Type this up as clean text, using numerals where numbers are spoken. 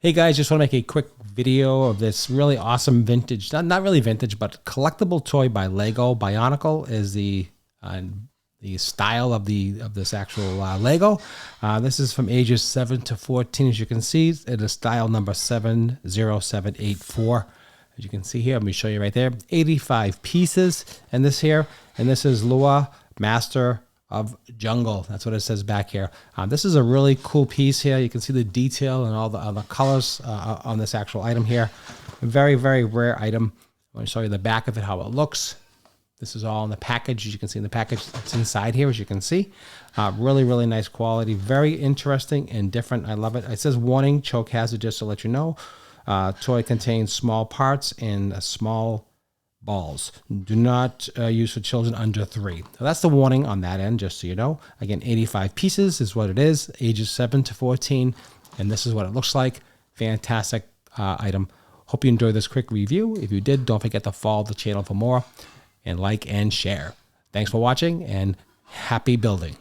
Hey guys, just want to make a quick video of this really awesome vintage, not really vintage, but collectible toy by Lego. Bionicle is the style of this actual Lego. This is from ages 7 to 14, as you can see. It is style number 70784. As you can see here, let me show you right there. 85 pieces in this here, and this is Lewa, Master of Jungle. That's what it says back here. This is a really cool piece here. You can see the detail and all the colors on this actual item here. A very, very rare item. I want to show you the back of it, how it looks. This is all in the package. As you can see in the package, it's inside here, as you can see. Really, really nice quality. Very interesting and different. I love it. It says warning, choke hazard, just to let you know. Toy contains small parts and small balls. Do not use for children under 3. So that's the warning on that end, just so you know. Again, 85 pieces is what it is, ages 7 to 14, and this is what it looks like. Fantastic item. Hope you enjoyed this quick review. If you did, don't forget to follow the channel for more, and like and share. Thanks for watching, and happy building.